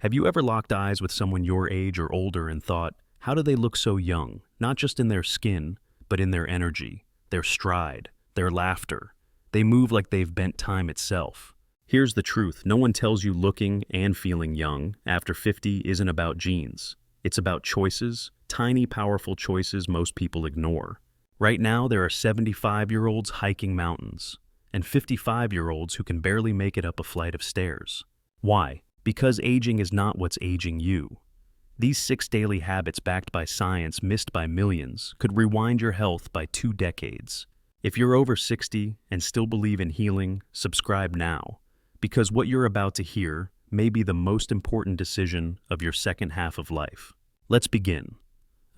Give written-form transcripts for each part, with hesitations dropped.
Have you ever locked eyes with someone your age or older and thought, how do they look so young, not just in their skin, but in their energy, their stride, their laughter? They move like they've bent time itself. Here's the truth. No one tells you looking and feeling young after 50 isn't about genes. It's about choices, tiny, powerful choices most people ignore. Right now, there are 75-year-olds hiking mountains and 55-year-olds who can barely make it up a flight of stairs. Why? Because aging is not what's aging you. These 6 daily habits backed by science missed by millions could rewind your health by 2 decades. If you're over 60 and still believe in healing, subscribe now, because what you're about to hear may be the most important decision of your second half of life. Let's begin.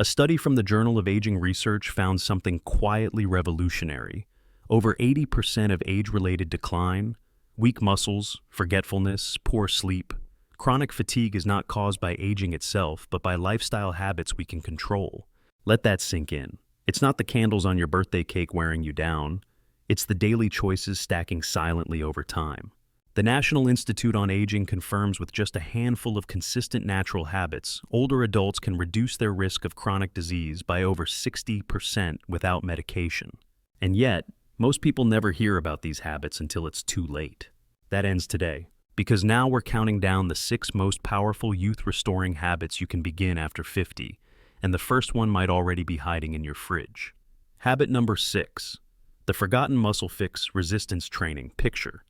A study from the Journal of Aging Research found something quietly revolutionary. Over 80% of age-related decline, weak muscles, forgetfulness, poor sleep, chronic fatigue is not caused by aging itself, but by lifestyle habits we can control. Let that sink in. It's not the candles on your birthday cake wearing you down. It's the daily choices stacking silently over time. The National Institute on Aging confirms with just a handful of consistent natural habits, older adults can reduce their risk of chronic disease by over 60% without medication. And yet, most people never hear about these habits until it's too late. That ends today, because now we're counting down the 6 most powerful youth-restoring habits you can begin after 50, and the first one might already be hiding in your fridge. Habit number 6, the forgotten muscle fix resistance training. Picture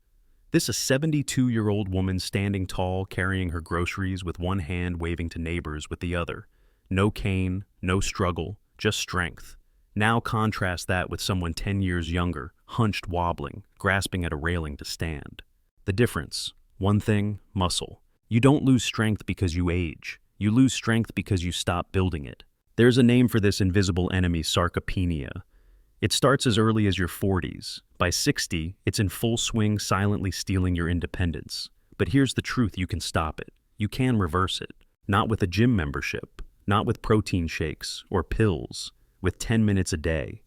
this: a 72-year-old woman standing tall, carrying her groceries with one hand, waving to neighbors with the other. No cane, no struggle, just strength. Now contrast that with someone 10 years younger, hunched, wobbling, grasping at a railing to stand. The difference: one thing, muscle. You don't lose strength because you age. You lose strength because you stop building it. There's a name for this invisible enemy: sarcopenia. It starts as early as your 40s. By 60, it's in full swing, silently stealing your independence. But here's the truth: you can stop it. You can reverse it. Not with a gym membership, not with protein shakes or pills, with 10 minutes a day,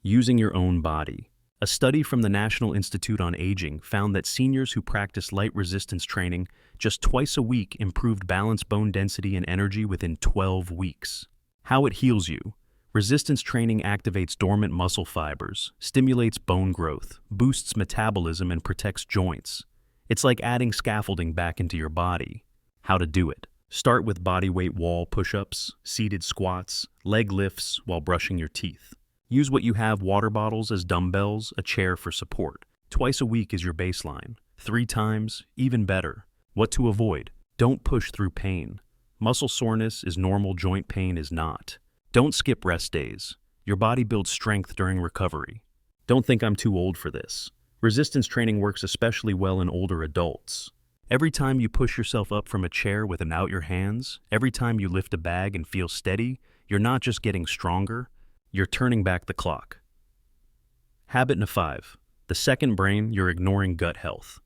using your own body. A study from the National Institute on Aging found that seniors who practiced light resistance training just twice a week improved balance, bone density, and energy within 12 weeks. How it heals you. Resistance training activates dormant muscle fibers, stimulates bone growth, boosts metabolism, and protects joints. It's like adding scaffolding back into your body. How to do it. Start with bodyweight wall push-ups, seated squats, leg lifts while brushing your teeth. Use what you have: water bottles as dumbbells, a chair for support. Twice a week is your baseline. 3 times, even better. What to avoid? Don't push through pain. Muscle soreness is normal, joint pain is not. Don't skip rest days. Your body builds strength during recovery. Don't think I'm too old for this. Resistance training works especially well in older adults. Every time you push yourself up from a chair without your hands, every time you lift a bag and feel steady, you're not just getting stronger, you're turning back the clock. Habit number 5, the second brain you're ignoring: gut health.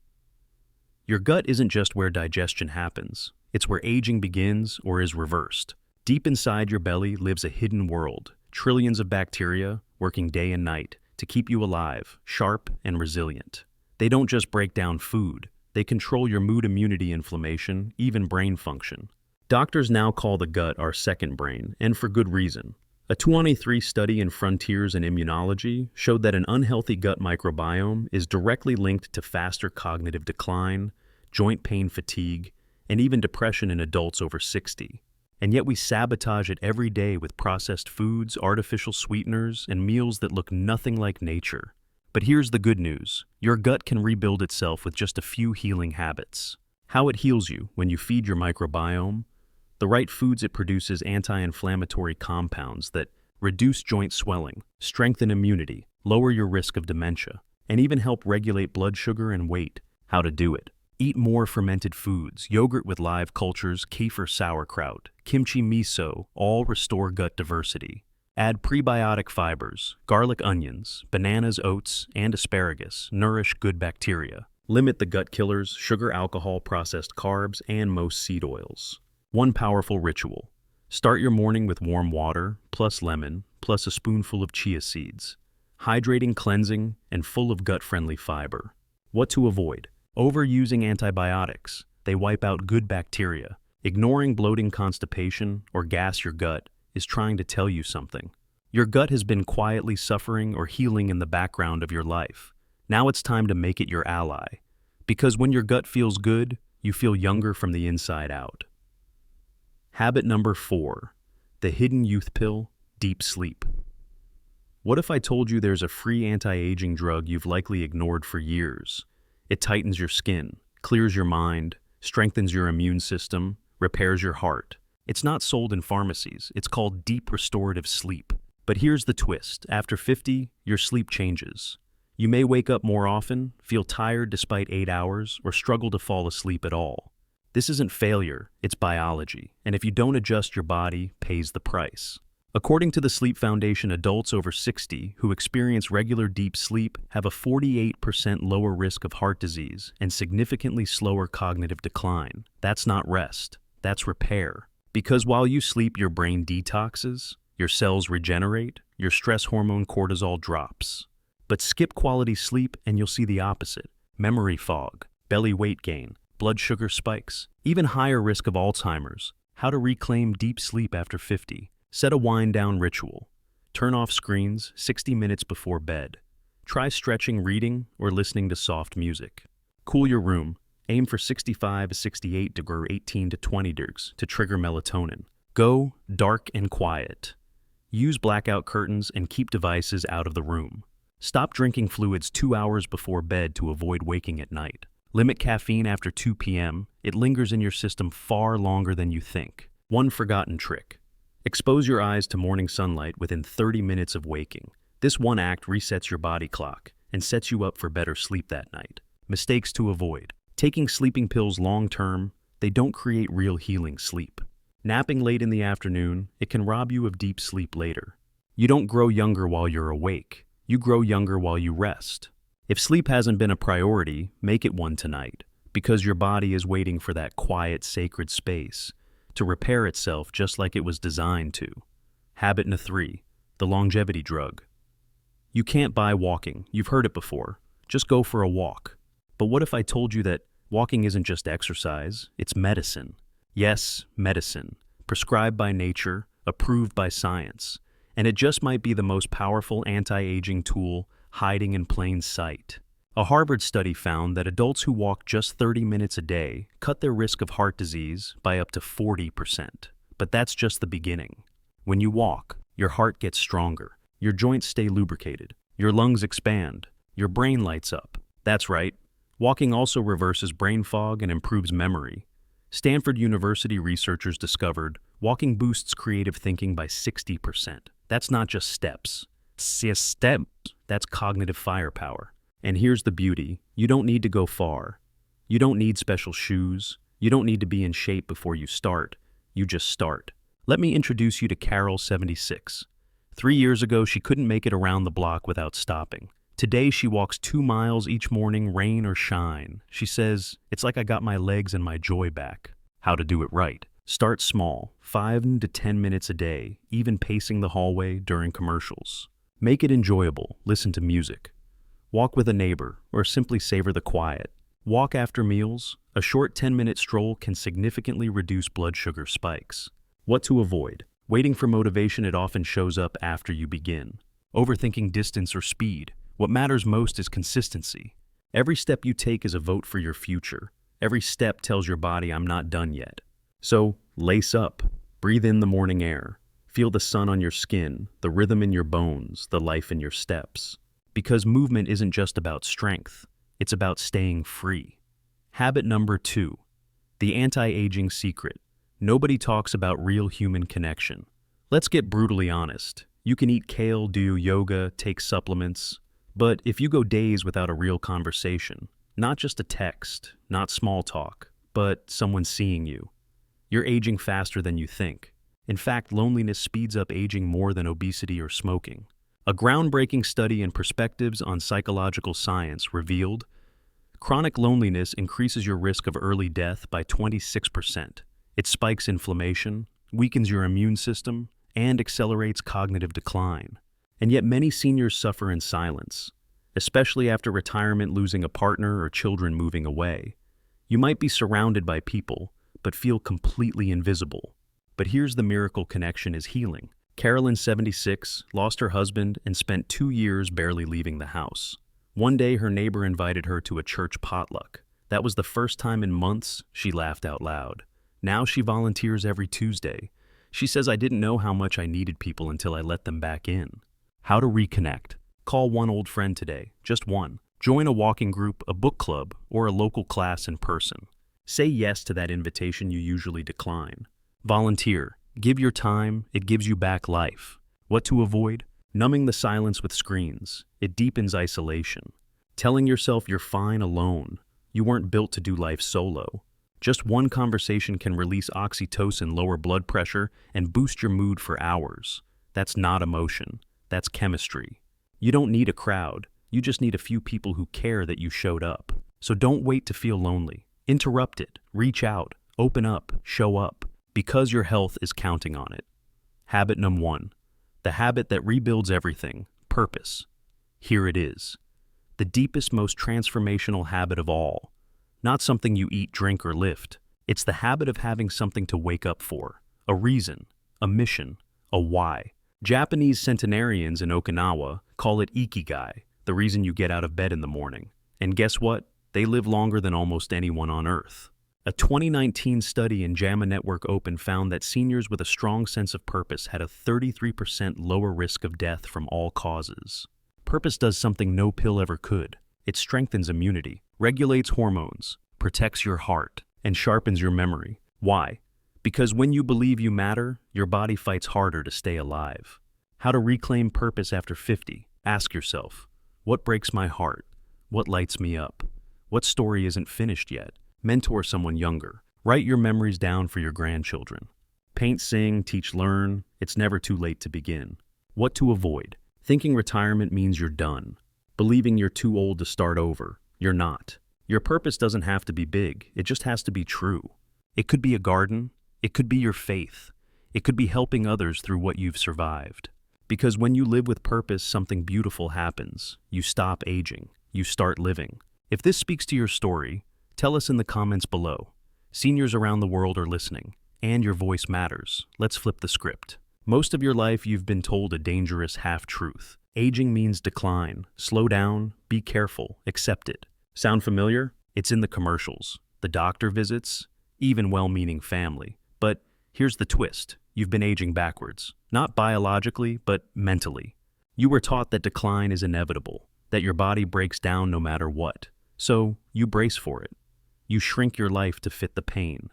Your gut isn't just where digestion happens. It's where aging begins or is reversed. Deep inside your belly lives a hidden world, trillions of bacteria working day and night to keep you alive, sharp, and resilient. They don't just break down food. They control your mood, immunity, inflammation, even brain function. Doctors now call the gut our second brain, and for good reason. A 2023 study in Frontiers in Immunology showed that an unhealthy gut microbiome is directly linked to faster cognitive decline, joint pain, fatigue, and even depression in adults over 60. And yet we sabotage it every day with processed foods, artificial sweeteners, and meals that look nothing like nature. But here's the good news. Your gut can rebuild itself with just a few healing habits. How it heals you: when you feed your microbiome the right foods, it produces anti-inflammatory compounds that reduce joint swelling, strengthen immunity, lower your risk of dementia, and even help regulate blood sugar and weight. How to do it. Eat more fermented foods: yogurt with live cultures, kefir, sauerkraut, kimchi, miso, all restore gut diversity. Add prebiotic fibers: garlic, onions, bananas, oats, and asparagus nourish good bacteria. Limit the gut killers: sugar, alcohol, processed carbs, and most seed oils. One powerful ritual. Start your morning with warm water, plus lemon, plus a spoonful of chia seeds. Hydrating, cleansing, and full of gut-friendly fiber. What to avoid. Overusing antibiotics. They wipe out good bacteria. Ignoring bloating, constipation, or gas your gut is trying to tell you something. Your gut has been quietly suffering or healing in the background of your life. Now it's time to make it your ally. Because when your gut feels good, you feel younger from the inside out. Habit number 4, the hidden youth pill, deep sleep. What if I told you there's a free anti-aging drug you've likely ignored for years? It tightens your skin, clears your mind, strengthens your immune system, repairs your heart. It's not sold in pharmacies. It's called deep restorative sleep. But here's the twist. After 50, your sleep changes. You may wake up more often, feel tired despite 8 hours, or struggle to fall asleep at all. This isn't failure, it's biology. And if you don't adjust, your body pays the price. According to the Sleep Foundation, adults over 60 who experience regular deep sleep have a 48% lower risk of heart disease and significantly slower cognitive decline. That's not rest, that's repair. Because while you sleep, your brain detoxes, your cells regenerate, your stress hormone cortisol drops. But skip quality sleep and you'll see the opposite. Memory fog, belly weight gain, blood sugar spikes, even higher risk of Alzheimer's. How to reclaim deep sleep after 50. Set a wind-down ritual. Turn off screens 60 minutes before bed. Try stretching, reading, or listening to soft music. Cool your room. Aim for 65 to 68 degrees, 18 to 20 degrees to trigger melatonin. Go dark and quiet. Use blackout curtains and keep devices out of the room. Stop drinking fluids 2 hours before bed to avoid waking at night. Limit caffeine after 2 p.m. It lingers in your system far longer than you think. One forgotten trick. Expose your eyes to morning sunlight within 30 minutes of waking. This one act resets your body clock and sets you up for better sleep that night. Mistakes to avoid. Taking sleeping pills long-term, they don't create real healing sleep. Napping late in the afternoon, it can rob you of deep sleep later. You don't grow younger while you're awake. You grow younger while you rest. If sleep hasn't been a priority, make it one tonight, because your body is waiting for that quiet, sacred space to repair itself just like it was designed to. Habit number 3, the longevity drug. You can't buy walking. You've heard it before. Just go for a walk. But what if I told you that walking isn't just exercise, it's medicine? Yes, medicine. Prescribed by nature, approved by science. And it just might be the most powerful anti-aging tool hiding in plain sight. A Harvard study found that adults who walk just 30 minutes a day cut their risk of heart disease by up to 40%. But that's just the beginning. When you walk, your heart gets stronger, your joints stay lubricated, your lungs expand, your brain lights up. That's right. Walking also reverses brain fog and improves memory. Stanford University researchers discovered walking boosts creative thinking by 60%. That's not just steps. That's cognitive firepower. And here's the beauty. You don't need to go far. You don't need special shoes. You don't need to be in shape before you start. You just start. Let me introduce you to Carol, 76. 3 years ago, she couldn't make it around the block without stopping. Today, she walks 2 miles each morning, rain or shine. She says, "It's like I got my legs and my joy back." How to do it right. Start small, 5 to 10 minutes a day, even pacing the hallway during commercials. Make it enjoyable. Listen to music. Walk with a neighbor, or simply savor the quiet. Walk after meals. A short 10-minute stroll can significantly reduce blood sugar spikes. What to avoid? Waiting for motivation, it often shows up after you begin. Overthinking distance or speed. What matters most is consistency. Every step you take is a vote for your future. Every step tells your body, "I'm not done yet." So, lace up. Breathe in the morning air. Feel the sun on your skin, the rhythm in your bones, the life in your steps. Because movement isn't just about strength, it's about staying free. Habit number 2, the anti-aging secret. Nobody talks about real human connection. Let's get brutally honest. You can eat kale, do yoga, take supplements, but if you go days without a real conversation, not just a text, not small talk, but someone seeing you, you're aging faster than you think. In fact, loneliness speeds up aging more than obesity or smoking. A groundbreaking study in Perspectives on Psychological Science revealed chronic loneliness increases your risk of early death by 26%. It spikes inflammation, weakens your immune system, and accelerates cognitive decline. And yet many seniors suffer in silence, especially after retirement, losing a partner, or children moving away. You might be surrounded by people, but feel completely invisible. But here's the miracle: connection is healing. Carolyn, 76, lost her husband and spent 2 years barely leaving the house. One day, her neighbor invited her to a church potluck. That was the first time in months she laughed out loud. Now she volunteers every Tuesday. She says, "I didn't know how much I needed people until I let them back in." How to reconnect. Call one old friend today, just one. Join a walking group, a book club, or a local class in person. Say yes to that invitation you usually decline. Volunteer. Give your time, it gives you back life. What to avoid? Numbing the silence with screens. It deepens isolation. Telling yourself you're fine alone. You weren't built to do life solo. Just one conversation can release oxytocin, lower blood pressure, and boost your mood for hours. That's not emotion. That's chemistry. You don't need a crowd. You just need a few people who care that you showed up. So don't wait to feel lonely. Interrupt it. Reach out. Open up. Show up. Because your health is counting on it. Habit number 1. The habit that rebuilds everything. Purpose. Here it is. The deepest, most transformational habit of all. Not something you eat, drink, or lift. It's the habit of having something to wake up for. A reason. A mission. A why. Japanese centenarians in Okinawa call it ikigai, the reason you get out of bed in the morning. And guess what? They live longer than almost anyone on Earth. A 2019 study in JAMA Network Open found that seniors with a strong sense of purpose had a 33% lower risk of death from all causes. Purpose does something no pill ever could. It strengthens immunity, regulates hormones, protects your heart, and sharpens your memory. Why? Because when you believe you matter, your body fights harder to stay alive. How to reclaim purpose after 50? Ask yourself, what breaks my heart? What lights me up? What story isn't finished yet? Mentor someone younger. Write your memories down for your grandchildren. Paint, sing, teach, learn. It's never too late to begin. What to avoid? Thinking retirement means you're done. Believing you're too old to start over. You're not. Your purpose doesn't have to be big. It just has to be true. It could be a garden. It could be your faith. It could be helping others through what you've survived. Because when you live with purpose, something beautiful happens. You stop aging. You start living. If this speaks to your story, tell us in the comments below. Seniors around the world are listening, and your voice matters. Let's flip the script. Most of your life you've been told a dangerous half-truth. Aging means decline. Slow down, be careful, accept it. Sound familiar? It's in the commercials, the doctor visits, even well-meaning family. But here's the twist. You've been aging backwards. Not biologically, but mentally. You were taught that decline is inevitable, that your body breaks down no matter what. So you brace for it. You shrink your life to fit the pain.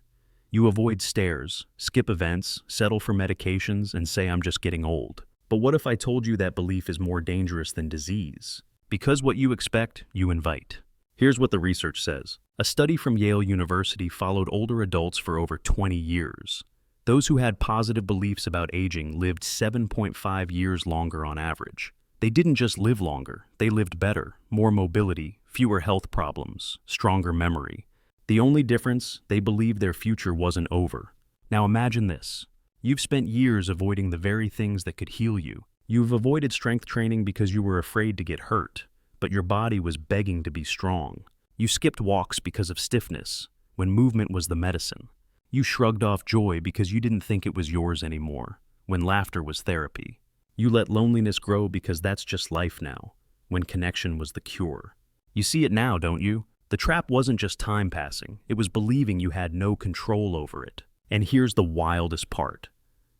You avoid stairs, skip events, settle for medications, and say, "I'm just getting old." But what if I told you that belief is more dangerous than disease? Because what you expect, you invite. Here's what the research says. A study from Yale University followed older adults for over 20 years. Those who had positive beliefs about aging lived 7.5 years longer on average. They didn't just live longer, they lived better, more mobility, fewer health problems, stronger memory. The only difference, they believed their future wasn't over. Now imagine this. You've spent years avoiding the very things that could heal you. You've avoided strength training because you were afraid to get hurt, but your body was begging to be strong. You skipped walks because of stiffness, when movement was the medicine. You shrugged off joy because you didn't think it was yours anymore, when laughter was therapy. You let loneliness grow because that's just life now, when connection was the cure. You see it now, don't you? The trap wasn't just time passing, it was believing you had no control over it. And here's the wildest part.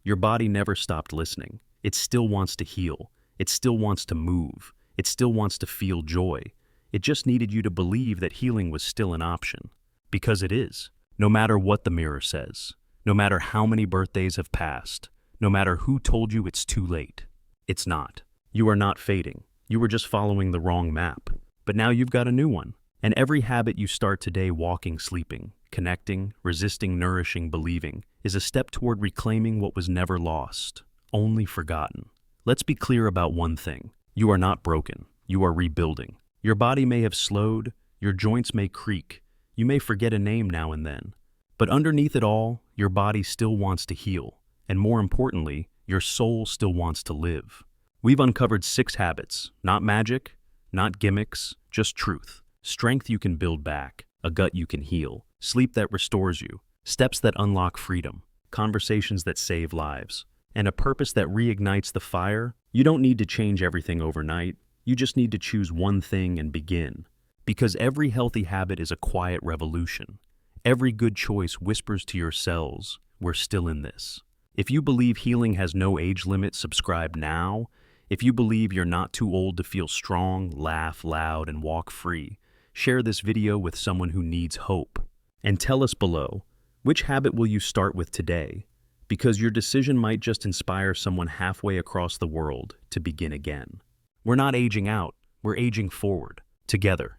Your body never stopped listening. It still wants to heal. It still wants to move. It still wants to feel joy. It just needed you to believe that healing was still an option. Because it is. No matter what the mirror says. No matter how many birthdays have passed. No matter who told you it's too late. It's not. You are not fading. You were just following the wrong map. But now you've got a new one. And every habit you start today, walking, sleeping, connecting, resisting, nourishing, believing, is a step toward reclaiming what was never lost, only forgotten. Let's be clear about one thing. You are not broken. You are rebuilding. Your body may have slowed. Your joints may creak. You may forget a name now and then. But underneath it all, your body still wants to heal. And more importantly, your soul still wants to live. We've uncovered 6 habits, not magic, not gimmicks, just truth. Strength you can build back, a gut you can heal, sleep that restores you, steps that unlock freedom, conversations that save lives, and a purpose that reignites the fire. You don't need to change everything overnight. You just need to choose one thing and begin. Because every healthy habit is a quiet revolution. Every good choice whispers to your cells, we're still in this. If you believe healing has no age limit, subscribe now. If you believe you're not too old to feel strong, laugh loud, and walk free, share this video with someone who needs hope. And tell us below, which habit will you start with today? Because your decision might just inspire someone halfway across the world to begin again. We're not aging out, we're aging forward, together.